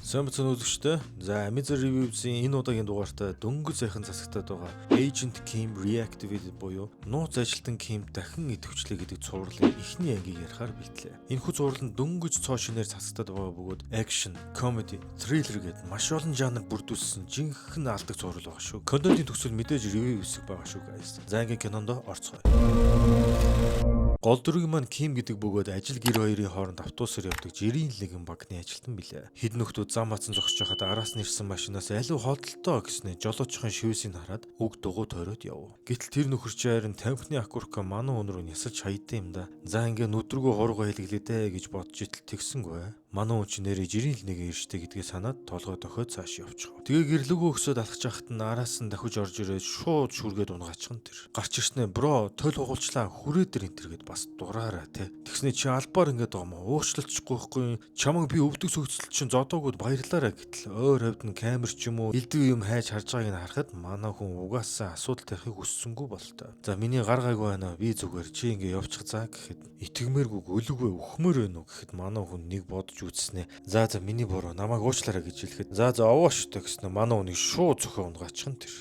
Сайн бацхан үзэгчтэй. За Amazon Reviews-ийн энэ удаагийн дугаартай дөнгөж сайхан засагтаад байгаа Agent Kim Reactivated буюу нууц ажилтан Kim дахин идэвхжлээ гэдэг цувралын эхний ангийг ярихаар бэлтлээ. Энэхүү цуврал нь дөнгөж цоо шинээр засагтаад байгаа бөгөөд action, comedy, thriller гэдэг маш олон жанр бүрдүүлсэн жинхэнэ алдаг цуврал байгаа шүү. Контентын төгсөл мэдээж review хэсэг байгаа шүү guys. За ингээ кинонд орцгоё. Гол дүргийн маань Ким гэдэг бөгөөд ажил гэр хоёрын хооронд автобусаар явдаг жирийн лэгэн багны ажилтан билээ. Хэд нөхдүүд зам атсан зогсож байхад араас нь ирсэн машинаас аливаа хоолтолтой гэснээр жолоочхон шивсийг хараад үг дугуй тойроод яв. Гэтэл тэр нөхөр чирэн тамхины акурка мануу өнрөө нясалж хайдсан юм да. За ингээ нүдргөө хурга хэлгэлээ гэж бодож итэл тэгсэнгүй. Мануу хүн нэрээ жирийн л нэг иржтэй гэдгээ санаад толгой дохиод цааш явчихав. Тэгээ гэрлэгөө өксөд алхаж яхад нь араас нь дахиж орж ирээд шууд шүргээд унгаачихсан тэр. Гарч ирснээр бро төл хугуулчлаа хүрээ дээр энтергээд бас дураараа те. Тэгснэ чи албаар ингээд байгаа юм уу? Уучлалчихгүй байхгүй. Чамайг би өвдөг сөгцөл чинь зодоогод баярлаараа гэтэл өөр хавьд нь камер ч юм уу элдв юм хайж харж байгааг нь харахад манай хүн угаасаа асуудал тарихыг хүссэнгүй болтой. За миний гар гайгүй байна. Би зүгээр чи ингээд явчих заа гэхэд итгэмээргүй өлөгөө өхмөр байна уу гэхэд манай хүн нэг бодож үзснэ. За миний буруу намайг уучлаарай гэж хэлэхэд за овооштой гэснэ манай хүнийг шууд зөхөө унгаачихсан тэр.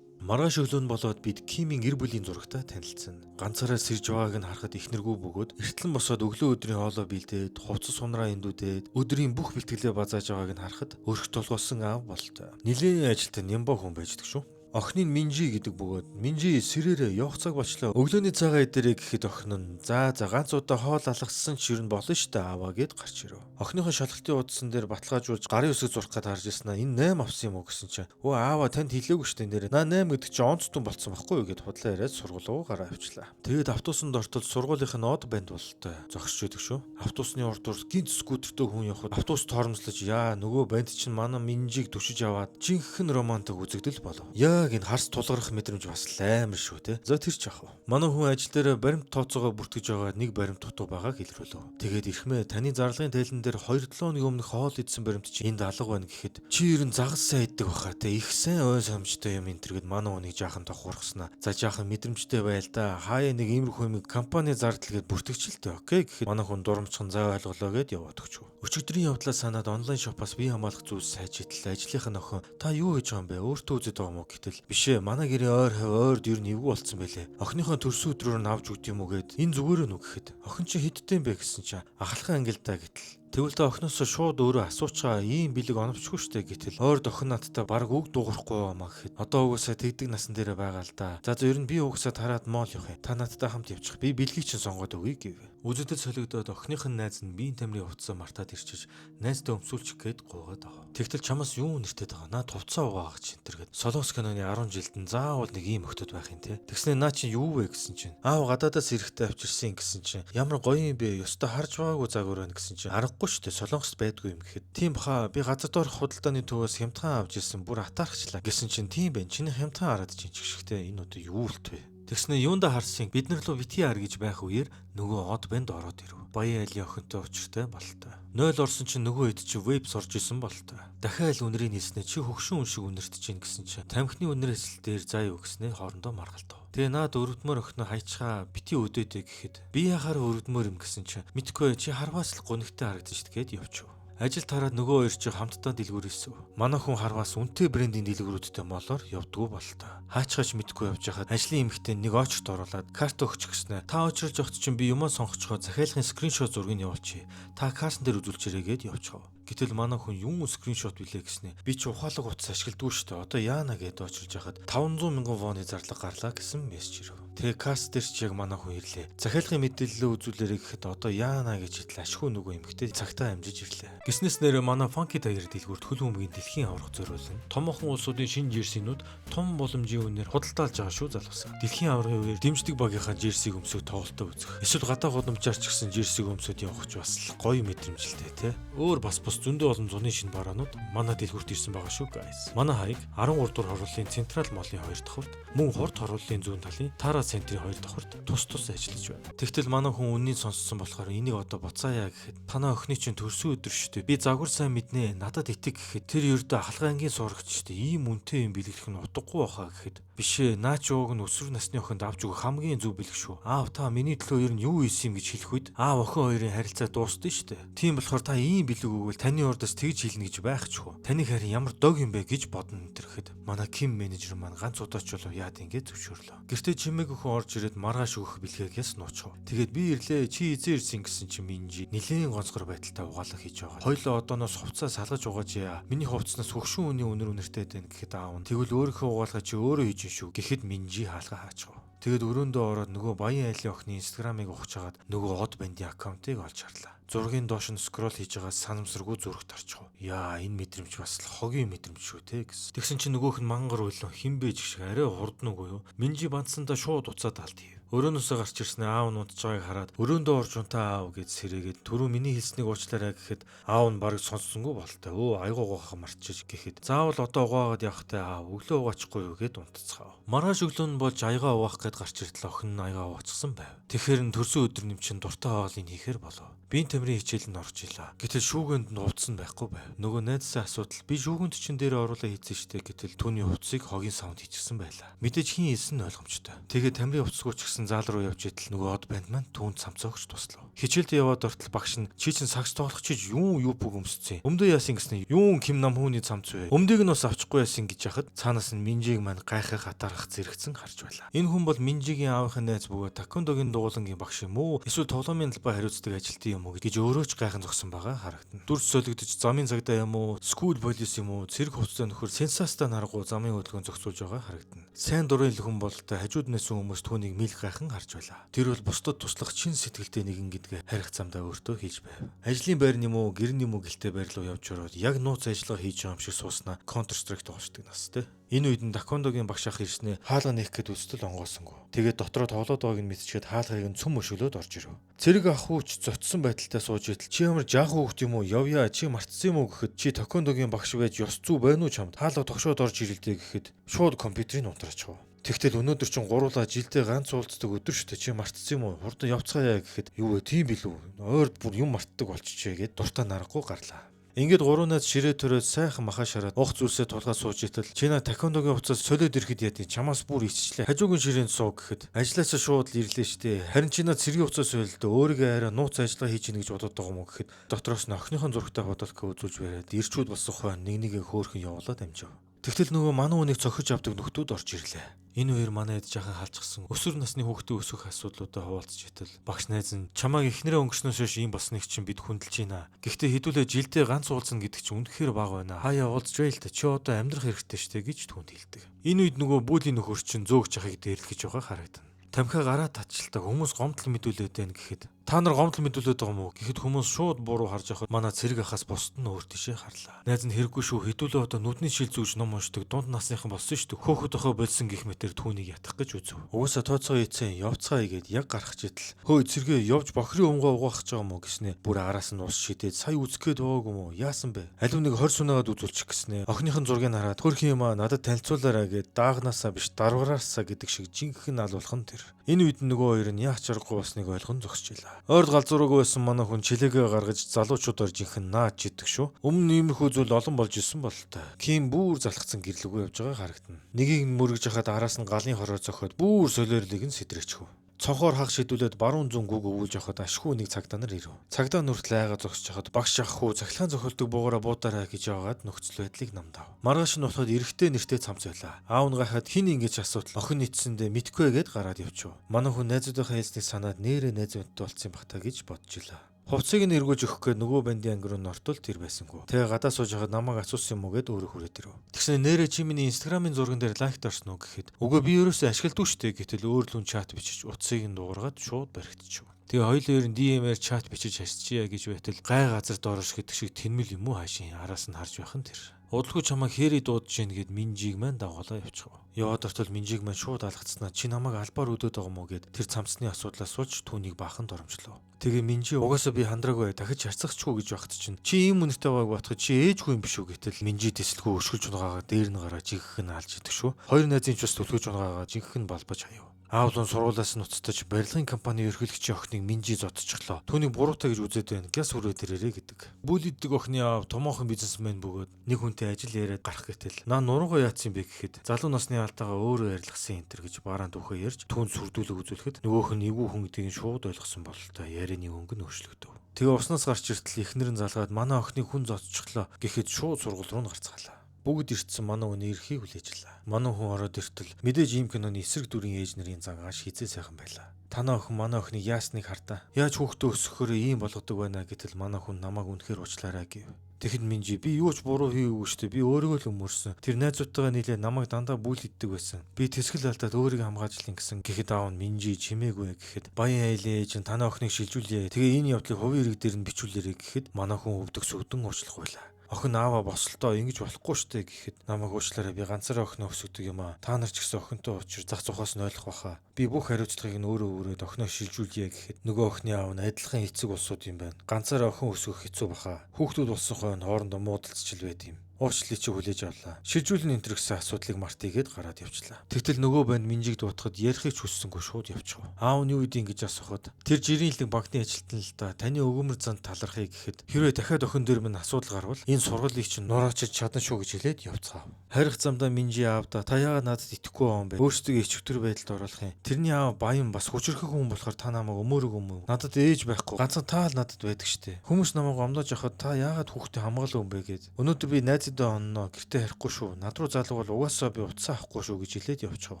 Маргааш өглөө нь болоод бид Кимийн гэр бүлийн зурагтай танилцсан. Ганцаараа сэрж байгааг нь харахад ихнэргүй бөгөөд эртлэн босоод өглөө өдрийн хоолой бэлдээд хувцас сунраа эндүүдээд өдрийн бүх бэлтгэлээ базааж байгааг нь харахад өрх толгосон аав болтой. Нилийн ажилтан нямбаа хүн байждаг шүү. Охины Минжи гэдэг бөгөөд Минжи сэрээрээ явах цаг болчлоо. Өглөөний цагаа идэрэй гэхэд охин нь за ганц удаа хоол алгасан ч юу болно штэ аваа гэд гарч ирв. Охиныхоо шалгалтын удсан дээр баталгаажуулж гарын үсэг зурх гээд харж ирсэн аа энэ 8 авсан юм уу гэсэн чинь өө аава танд хэлээгүй штэ нэрээ. Наа 8 гэдэг чинь онцтон болцсон байхгүй юу гэд худлаа яриад сургууль руу гараа авчлаа. Тэгээд автобусанд ортол сургуулийнх нь од банд болтой зогсож идэг шүү. Автобусны урд дур гинт скутертэй хүн явхад автобус тоормслож яа нөгөө банд чинь манай Минжиг төшиж аваад жинхэнэ романтик үзэгдэл болов. Энэ харс тулгарх мэдрэмж бас амар шүү те. За тэр ч яах вэ? Манай хүн ажил дээр баримт тооцоогоо бүртгэж байгаа нэг баримт дутуу байгааг илрүүлв. Тэгээд ирхмээ таны зарлагын тайлан дээр 2-7 өдрийн өмнө хоол идсэн баримт чи энд алга байна гэхэд чи ер нь загас сайн иддэг баха те. Их сайн ой сомжтой юм энэ тэргээд манай хүнийг жаахан тохуурхснаа. За жаахан мэдрэмжтэй байл да. Хаяа нэг иймэрхүү юм компани зардал гээд бүртгэгчлээ окей гэхэд манай хүн дурамчхан заа ойлголоо гэд яваад өгчв. Өчигдрийн явдлаа санаад онлайн шопоос бие хамгаалах зүйлс сайж идэл ажлынх нь охин та юу хийж байгаа юм бэ? Өөртөө үзээд байгаа юм уу гэтэл бишээ манай гэрээ ойрд ер нь эвгүй болцсон байлээ. Охиныхоо төрсөн өдрөөр нь авч үт юм уу гэд энэ зүгээр нүг гэхэд охин чи хэдтэй юм бэ гэсэн чи ахалхан ангилдаа гэтэл тэгвэл та охиноос шууд өөрөө асуучаа ийм бэлэг оновчгүй штэ гэтэл ойр охин надтай баг үг дуурахгүй юмаа гэхэд одоо угаасаа тэгдэг насан дээр байгаа л да. За ер нь би угаасаа тараад моол явах юм. Та надтай хамт явчих. Би бэлгийг чинь сонгоод өгье гэв. Үзэгдэл солигдоод охиных нь найз нь биеийн тамирын хувцас мартаад ирчиж найздаа өмсүүлчих гээд гуугаад авав. Тэгтэл чамаас юу нэртэй байгаа? Наа хувцас угаагач чинь тэргээд Солонгос киноны 10 жилдэн заавал нэг ийм охтод байх юм те. Тэгснэ наа чинь юу вэ гэсэн чинь аав гадаадаас эрэхтэй авчирсан гэсэн чинь ямар гоё юм бэ? Ёстой харж байгаагүй загвар байна гэсэн чинь аргагүй штэ Солонгост байдгүй юм гэхэд тийм баха би газар доорх худалдааны төвөөс хямдхан авч ирсэн бүр атаархчлаа гэсэн чинь тийм байна. Чиний хямдхан хараад чинь ч гişгтэй энэ одоо юу л вэ? Тэгснэ юунда харсан бид нар руу бити ар гэж байх үеэр нөгөө од банд ороод ирв. Баян айлын охинтой учиртай болтой. 0 орсон чинь нөгөө хэд чи веб сурж исэн болтой. Дахиад үнэрийг хэлснэ чи хөгшин хүн шиг үнэртэж чинь гэсэн чинь тамхины үнэрээс дээр заа юу гэснэ хоорондоо маргалтав. Тэгээ наад өрөвдмөр охиноо хайчгаа бити өдөөдэй гэхэд би яхаар өрөвдмөр юм гэсэн чинь мэдгүй чи харваас л гонигтай харагдаж шít гээд явчих. Ажил тараад нөгөө хоёр чи хамтдаа дэлгүүрээсв. Манай хүн харваас үнэтэй брендийн дэлгүүрүүдтэй молоор явдггүй болтой. Хаачгаач мэдгүй явж хахад ажлын эмэгтэй нэг очерт оруулаад карт өгч гиснэ. Та очирж явахт чинь би юмаа сонгоцгоо захиалгын скриншот зургийг явуулчих. Та карсан дээр үзүүлчээрэй гээд явчихав. Гэтэл манай хүн юм скриншот билээ гэснэ. Би ч ухаалаг утас ашигладгүй шүү дээ. Одоо яана гээд очирж хахад 500 мянган воны зарлага гарлаа гэсэн мессеж ирв. Тэгээ касс дээр ч яг манай хүн ирлээ. Захиалгын мэдээлэлээ үзүүлээрэй гэхэд одоо яана гэж хэлээ. Ашгүй нөгөө эмэгтэй цагтаа амжиж ирлээ. Гиснээс нэрээ манай Funky Tiger дэлгүүрт хөл бөмбөгийн дэлхийн аврах зориулсан. Томоохон улсуудын шинэ жерсинүүд том боломжийн үнээр худалдаалж байгаа шүү залуусаа. Дэлхийн аврагын үеэр дэмждэг багийнхаа жерсиг өмсөг тоглолтоо үзэх. Эсвэл гадаа гудамжаар ч гэсэн жерсиг өмсөд явах ч бас гоё мэдрэмжлтэй те. Өөр бас зөндөө олон зуны шинэ бараанууд манай дэлгүүрт ирсэн байгаа шүү guys. Манай хаяг 13 дугаар хорлолын Централ молын 2 давхарт, мөн хурд хорлолын зүүн талын Тара центрийн 2 давхарт тус ажиллаж байна. Тэгтэл манай хүн үннийг сонссон болохоор энийг одоо буцаая гэхэд танаа охины чинь төрсөн өдөр шүү дээ. Би загвар сайн мэднэ. Надад итэг гэхэд тэр ердөө ахалгын ангийн сурагч шүү дээ. Ийм үнэтэй юм бэлгэлэх нь утгагүй баха гэхэд Бишээ, наа чи ууг нь өсвөр насны охинд авч өгөх хамгийн зөв бэлэг шүү. Аав та миний төлөө ер нь юу хийсэн юм гэж хэлэх үед аав охин хоёрын харилцаа дуусна шүү дээ. Тийм болохоор та ийм бэлэг өгвөл таны урдаас тэгж хэлнэ гэж байхчгүй. Таныг харин ямар дог юм бэ гэж бодно тэрхэд манай Ким менежер маань ганц удаач болов яад ингэ зөвшөөрлөө. Гэртээ чимээг өхөн орж ирээд маргааш өгөх бэлгийг яс нуучав. Тэгээд би ирлээ чи эзэн ирсэн гэсэн чи Минжи нилээн гонцгор байдалтай угаалга хийж байгаа. Хоёлоо одооноос хувцас салгаж угааж яа. Миний хувцснаас хөгшин үний үнэр үнэртэй байна гэхэд аав нь тэгвэл өөрийнхөө угаалгаа чи өөрөө хийж шүү гэхэд Минжи хаалга хаачгаа. Тэгэд өрөөндөө ороод нөгөө баян айлын охины инстаграмыг ухаж хагаад нөгөө од бандын аккаунтыг олж харлаа. Зургийн доош нь скролл хийж байгаа санамсаргүй зүрхт орчихов. Яа энэ мэдрэмж бас л хогийн мэдрэмж шүү те гэсэн. Тэгсэн чинь нөгөөх нь мангар уйлан хинбэж шиг арай хурдан үгүй юу. Минжи бандсандаа шууд уцаад алдъя. Өрөөнөөсөө гарч ирснээр аав нь унтж байгааг хараад өрөөндөө орж унтаа аав гэж сэрээгээд түрүү миний хэлснийг уучлаарай гэхэд аав нь бараг сонссонгүй болтой. Өө айгуу угаахаа мартчих гэхэд заавал одоо угаагаад явахтай аав өглөө угаачихгүй юу гэд унтцгаав. Маргааш өглөө нь болж аягаа угаах гээд гарч иртэл охин нь аягаа угаачсан байв. Тэгэхээр н төрсөн өдөр нэмчин дуртай хоолыг хийхээр болов. Биеийн тамирын хичээл нь орж илаа. Гэтэл шүүгэнд нь увдсан байхгүй байв. Нөгөө найзсаа асуудал би шүүгэнд чин дээр оруулаа хийсэн штэ гэтэл түүний хувцсыг хогийн савнд хийчихсэн байлаа. Мэдээж хин хэлсэн нь ойлгомжтой. Тэгээд тамирын хувцсгүйч гэсэн заал руу явж идэл нөгөө од банд маань түүнд цамцаагч туслав. Хичээлд яваад ортол багш нь чи чин сагс тоглох чиж юу бүг өмсцэн. Өмдөө яасан гэснэ юун Ким нам хүүний цамц вэ? Өмдөг нь бас авчихгүй яасан гэж яхад цаанаас нь Минжиг маань гайхах хатаарах зэрэгцэн харж байлаа. Энэ хүн бол Минжигийн аавынхаа найз бөгөөд таквондогийн дугуулангийн багш юм уу? Эсвэл тоглоомын талбай хариуцдаг ажилтан юм уу гэж өөрөө ч гайхан зогсон байгаа харагдана. Дүрс солигдож замын цагдаа юм уу? Скул полис юм уу? Цэрэг хувцас нөхөр сенсацтай наргуу замын хөдөлгөөн зохицуулж байгаа харагдана. Сайн дурын хүн бололтой хажууд нэсэн хүмүүс түүнийг мэл гайхан харж байлаа. Тэр бол бусдад туслах чин сэтгэлтэй нэгэн гэдгээ харих замдаа өөртөө хийж байв. Ажлын байр юм уу, гэр юм уу гэлтэй байр руу явж ороод яг нууц ажиллагаа хийж байгаа юм шиг сууснаа Counter Strike тоглождаг нас те. Энэ үед нь таквондогийн багш ах ирснээр хаалга нээх гээд өстөл онгоосонгүй. Тэгээд дотроо тоглоод байгааг нь мэдчихэд хаалгыг нь цөм өшөглөөд орж ирв. Цэрэг ах хүүч зодсон байдалтай сууж идэл чи ямар жаахан хүүхд юм уу явъя чи мартсан юм уу гэхэд чи таквондогийн багш байж ёс зүй байна уу чамд хаалга тогшоод орж ирэлдэ гэхэд шууд компьютерийг унтраачихв. Тэгтэл өнөөдөр чин гуруула жилдээ ганц уулздаг өдөр шүү дээ чи мартсан юм уу хурдан явцгаая гэхэд юу вэ тийм билүү ойрд бүр юм мартдаг болчихжээ гэд дуртай нарахгүй гарлаа. Ингээд гуруунаас ширээ төрөөд сайхан махаа шараад ух зүйлсээ тулгаа сууж итэл чинаа таквондогийн хувцас солиод ирэхэд яа чамаас бүр иччлээ хажуугийн ширээнд сууг гэхэд ажилласаа шууд л ирлээ штэ харин чинаа цэргийн хувцас солиод өөрийгөө арай нууц ажиллагаа хийж ийн гэж бодоод байгаа юм уу гэхэд дотроос нь охиныхон зургтай бодолтоо үзүүлж бариад ирчүүд болсон хойно нэг нэгэ хөөхөн явуулаад амжив. Тэгтэл нөгөө манай хүнийг цохиж авдаг нөхдүүд орж ирлээ. Энэ хоёр манай эд жахан халжчихсан. Өсвөр насны хүүхдээ өсгөх асуудлуудаа хуваалцж итэл багш найз нь чамааг ихнэрээ өнгөрснөөс хойш ийм болсныг чинь бид хүндэлж байна. Гэхдээ хэдүүлээ жилдээ ганц уулзна гэдэг чинь үнэхээр бага байна. Хаяа уулзж байл та чи одоо амьдрах хэрэгтэй штэ гэж түүнд хэлдэг. Энэ үед нөгөө бүүлийн нөхөр чинь зөөгч ахыг дээрлэж байгаа харагдана. Тамхи гараа татчилдаг хүмүүс гомдол мэдүүлээд байна гэхэд та нар гомдол мэдүүлээд байгаа мó гэхэд хүмүүс шууд буруу харж байхад манай цэрэг ахаас бусд нь өөр тийшээ харлаа. Найз нь хэрэггүй шүү хэдүүлээ одоо нүдний шил зүүж ном уншдаг дунд насныхан болсон шүү дээ. Хөөхөд охоо болсон гих мэтэр түүнийг ятгах гэж үзв. Угаасаа тооцоо ийцэн явцгаа игээд яг гарах чидэл хөөе цэргээ явж бохрын өмгөө угаах гэж байгаа мó гэснэ. Бүр араас нь ус шидээд сая үзэх гээд байгаагүй мó яасан бэ? Алив нэг 20 сунаагаад үзүүлчих гэснэ. Охиныхон зургийг хараад хөрх юм аа надад танилцуулаарай гэд даагнаасаа биш дарвараасаа гэдэг шиг жинхэнэ алуулах нь тэр. Энэ үед нөгөө хоёр нь яах чаргагүй басныг ойлгон зогсчихлаа. Ойрд галзуураагүй байсан манай хүн чилээгээ гаргаж залуучуудаар жинхэнэ наач идэх шүү. Өмнө иймэрхүү зүйл олон болж исэн бололтой. Ким бүр залхацсан гэрлэгөө явж байгаа харагдана. Нэгийг нь мөргөж хахад араас нь галын хороо зохиод бүр солиорлыг нь сэтрээчв. Цонхоор хаг шидүүлээд баруун зүүн гүг өвүүлж явахад ашгүй нэг цагдаа нар ирв. Цагдаа нүртэл айгаа зогсож хахад багш ах хүү цахилгаан зохиолдог буугаараа буудаарай гэж яваад нөхцөл байдлыг намдав. Маргааш нь утхад эрэгтэй нэртэй цамц байлаа. Аав нь гайхаад хин ингэж асуудал охин нийцсэндээ мэдгүй гэд гараад явчихв. Манай хүн найзуудынхаа хэлснийг санаад нэрээ найз мэдтэй болсон юм бах та гэж бодож илаа. Хувцсыг нь эргүүлж өгөх гээд нөгөө бандын анги руу нортол тэр байсангүй. Тэгээ гадаа сууж хахад намайг асуусан юм уу гэд өөрөө хүрээд ирв. Тэгснэ нэрээ чи миний инстаграмын зурган дээр лайкт орсон уу гэхэд үгүй би ерөөсөө ашигладаг штэ гэтэл өөрлөн чат бичиж утсыг нь дуургаад шууд баригдчихв. Тэгээ хоёулаа ер нь DM-ээр чат бичиж харьцчихъя гэж байтал гай газар доорош гэдэг шиг тэнмэл юм уу хаашийн араас нь харж байх нь тэр. Удалгүй чамайг хээрий дуудаж гин гэд Минжиг маань дагуулаа явчих. Яваад ортол Минжиг маань шууд алгацснаа чи намайг албаар өдөөд байгаа мó гэд тэр цамцны асуудлаас суулж түүнийг баахан доромжлоо. Тэгээ Минжи угаасаа би хандраагүй дахиж харьцахчгүй гэж багт чинь чи ийм үнэтэй байгааг батхад чи ээжгүй юм биш үү гэтэл Минжи тэсэлгүй өшгөлж унагаагаа дээр нь гараа жигхэн алж идэх шүү. Хоёр найзын ч бас түлхэж унагаагаа жигхэн балбаж хаяв. Аав нь сургуулиас нь уцтаж барилгын компани ерөнхийлөгчийн охиныг Минжи зодчихлоо. Түүнийг буруутай гэж үзээд байна. Гяс хүрээд ирээрэй гэдэг. Бүлийддэг охины аав томоохон бизнесмен бөгөөд нэг хүнтэй ажил яриад гарах гэтэл наа нуруугаа яатсан бэ гэхэд залуу насны алтайгаа өөрөө ярилцсан энтер гэж бараан дүүхээ ярьж түүнд сүрдүүлэг үзүүлэхэд нөгөөх нь эвгүй хүн гэдгийг шууд ойлгосон бололтой ярианы өнгө нь өөрчлөгдөв. Тэгээ уснаас гарч иртэл эхнэр нь залгаад манай охиныг хүн зодчихлоо гэхэд шууд сургууль руу нь гарцгаалаа. Бүгд ирсэн манай хүний эрхийг хүлээжлээ. Манай хүн ороод иртэл мэдээж ийм киноны эсрэг дүрийн ээж нарын зангааш хизээ сайхан байлаа. Танаа охин манай охиныг яасныг хардаа. Яаж хүүхдээ өсгөхөөр ийм болгодог байна гэтэл манай хүн намайг үнэхээр уучлаарай гэв. Тэгэхэд Минжи би юу ч буруу хийгээгүй шүү дээ. Би өөрийгөө л өмөрсөн. Тэр найзуудтайгаа нийлээ намайг дандаа бүлийддэг байсан. Би тэсгэл алдаад өөрийгөө хамгаалжлын гэсэн. Гэхэд аав нь Минжи чимээгүй гэхэд баян айлын ээж нь танаа охиныг шилжүүлье. Тэгээ энэ явдлыг хувийн ирэг дээр нь бичүүлээрэй гэхэд манай хүн өвдөх сүдэн уучлах байлаа. Охин аава босолтоо ингэж болохгүй штэ гэхэд намайг уучлаарай би ганцаараа охиноо өсгдөг юм аа. Та нар ч гэсэн охинтой учир зах зухаас нь ойлгох баха. Би бүх хариуцлагыг нь өөрөө өрөөд охиноо шилжүүлье гэхэд нөгөө охины аав нь адилхан эцэг улсууд юм байна. Ганцаараа охин өсгөх хэцүү баха. Хүүхдүүд болсон хойно хоорондоо муудалцчил байд юм. Уучлалыг чи хүлээж авлаа. Шилжүүлэн энтер гэсэн асуудлыг мартийгээд гараад явчлаа. Тэгтэл нөгөө банд Минжиг дуутахад ярихыг ч хүссэнгүй шууд явчихв. Аав нь юу гэдгийг гэж асуухад тэр жирийн банкны ажилтан л да таны өгөөмөр занд талархыг гэхэд хэрвээ дахиад охин дээр минь асуудал гарвал энэ сургуулийг чинь нураачиж чадна шүү гэж хэлээд явцгаав. Харих замдаа Минжи аавда та яагаад надад итгэхгүй байгаа юм бэ? Өөрсдөө ичвтер байдалд оруулах юм. Тэрний аав баян бас хүчрхэг хүн болохоор та намайг өмөөрөг юм. Надад ээж байхгүй. Ганцхан та л надад байдаг штэ. Хүмүүс намайг омдож явахад та яагаад хүүхдээ хамгаалаа юм бэ гэд. Өнөөдөр би найзуудаа онноо гэртээ харихгүй шүү. Над руу залгуул угаасаа би утсаа авахгүй шүү гэж хэлээд явчихв.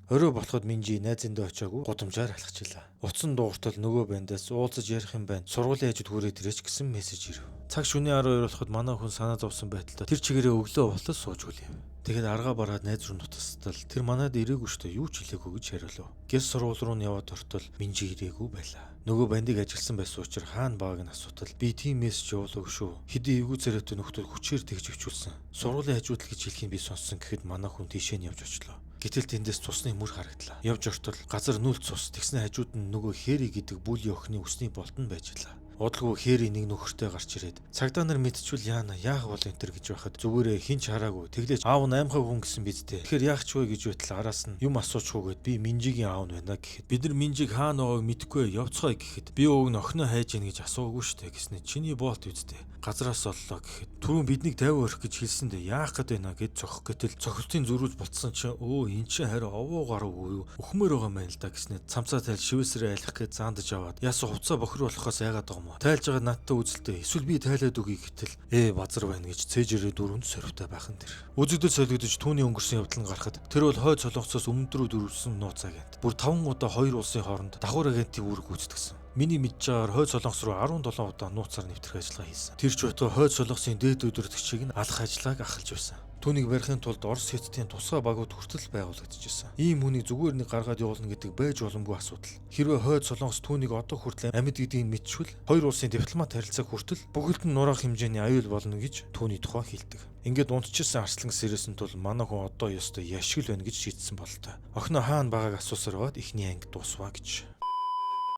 Орой болоход Минжи найзындаа очиагүй гудамжаар алхачихлаа. Утсан дууртал нөгөө бандаас уулзаж ярих юм байна. Сургуулийн хажууд хүрээд ирээч гэсэн мессеж ирв. Цаг шөнийн 12 болоход манай хүн санаа зовсон байталтай тэр чигээрээ өглөө болтол сууж үлээв. Тэгэхэд аргаа бараад найз руу нутастал тэр манад ирээгүй штэ юу ч хэлээгүй гэж хариулв. Гэс сургууль руу нь яваад ортол Минжи ирээгүй байлаа. Нөгөө бандыг ажилсан байсан учраас хаана baаг нь асуутал би тийм мессеж явуулаагүй шүү. Хэдий эвгүй царайтай нөхдөд хүчээр тэгж өвчүүлсэн. Сургуулийн хажууд л гэж хэлхийг би сонссон гэхэд манай хүн тийшээ нь явж очлоо. Гэтэл тэндээс цусны мөр харагдлаа. Явж ортол газар нүлт цус тэгснэ хажууд нь нөгөө Хэри гэдэг бүлийн охины усны болтон байжлаа. Удалгүй Хэри нэг нөхөртэй гарч ирээд цагдаа нар мэдчихвэл яана яах бол энтер гэж байхад зүгээрээ хинч хараагүй тэглэж аав нь аймхаг хүн гэсэн биз дээ. Тэгэхээр яах ч вэ гэж байтал араас нь юм асуучгүйгээд би Минжигийн аав нь байна гэхэд бид нар Минжиг хаана байгааг мэдэхгүй явцгаая гэхэд би өөг нь охиноо хайж ийн гэж асуугүй штэ гэснэ чиний боолт үсттэй. Газраас оллоо гэхэд түрүүн биднийг 50 өрөх гэж хэлсэн дээ яах гээд байна гэд цохих гэтэл цохилтын зөрүүж ботсон чинь эн чинь харин овоо гаруугүй өхмөр байгаа мэн л да гэснэ цамцаа тайл шивэсрээ айлах гэж заандаж аваад яасан хувцас бохир болохоос яагаад байгаа юм уу тайлж байгаа надтай үзэлтэй эсвэл би тайлаад үгүй гэтэл базар байна гэж цээжэрээ дөрөнд сорвтой байхан тэр үзэгдэл солигдож түүний өнгөрсөн явдал нь гарахад тэр бол хойд солонгосоос өмнөд рүү дөрвсөн нууц агент бүр 5 удаа хоёр улсын хооронд давхар агентийн үүрэг гүйцэтгсэн. Миний мэдж байгаагаар хойд солонгос руу 17 удаа нууцаар нэвтрэх ажиллагаа хийсэн. Тэр ч байтугай хойд солонгосын дээд өдөртөгчийг нь алах ажиллагааг ахалж байсан. Түүнийг барихын тулд Орос хятадын тусгай багууд хүртэл байгуулагдчихсан. Ийм хүнийг зүгээр нэг гаргаад явуулна гэдэг байж боломгүй асуудал. Хэрвээ хойд солонгос түүнийг одоо хүртэл амьд гэдгийг мэдчихвэл хоёр улсын дипломат харилцааг хүртэл бүгд нь нураах хэмжээний аюул болно гэж түүний тухай хэлдэг. Ингээд унтчихсан арслан сэрээсэн тул манай хүн одоо ёстой яшиг л байна гэж шийдсэн болтой. Охиноо хаана байгааг асуусаар байгаад ихний анги дуусваа гэж.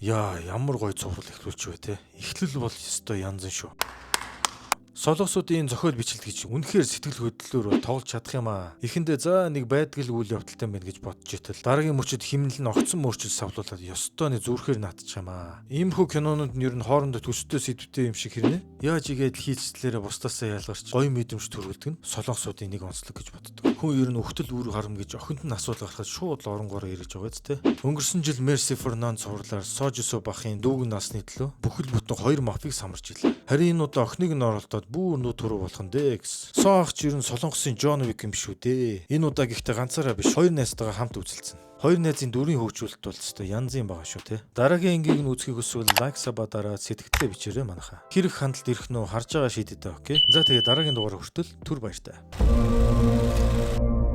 Яа ямар гоё цуврал эхлүүлч вэ те. Эхлэл бол ёстой янз шүү. Солонгосуудын зохиол бичлэл гэж үнэхээр сэтгэл хөдлөлөөр тоглож чадах юм аа. Эхэндээ за нэг байдгал үйл явдалтай байна гэж бодож итэл дараагийн мөчөд химнэл нь огцон мөрчил савлуулаад ёстой нэг зүрхээр наадчих юм аа. Иймэрхүү кинонууд нь ер нь хоорондоо төстэй сэдвтэй юм шиг хэрнэ? Яаж игээд хийцлээрээ бусдаасаа ялгарч гоё мэдрэмж төрүүлдэг нь солонгосуудын нэг онцлог гэж боддог. Хүн ер нь өхтөл үүрэг харам гэж охинд нь асуудал гарахад шууд л оронгороо ирэж байгаа зү. Өнгөрсөн жил Мерси Фернанд цувралаар Сожисо бахын дүүгэн насны төлөө бүхэл бүтэн 2 мафийг самарч илээ. Харин энэ удаа охиныг нь оролдоод бүр нүү төрөө болох нь дээ гэсэн. Сооч ер нь солонгосын Джон Вик юм шүү дээ. Энэ удаа гэхдээ ганцаараа биш 2 найзтайгаа хамт үзэлцэн. 2 найзын дүрийн хөгжүүлэлт бол өстой янзын байгаа шүү те. Дараагийн ангийг нь үзхийг хүсвэл лайк саба дараа сэтгэлдээ бичээрэй манайхаа. Хэрэг хандлт ирэх нөө харж байгаа шийдэдээ окей. За тэгээ дараагийн дугаар хүртэл түр баяртай.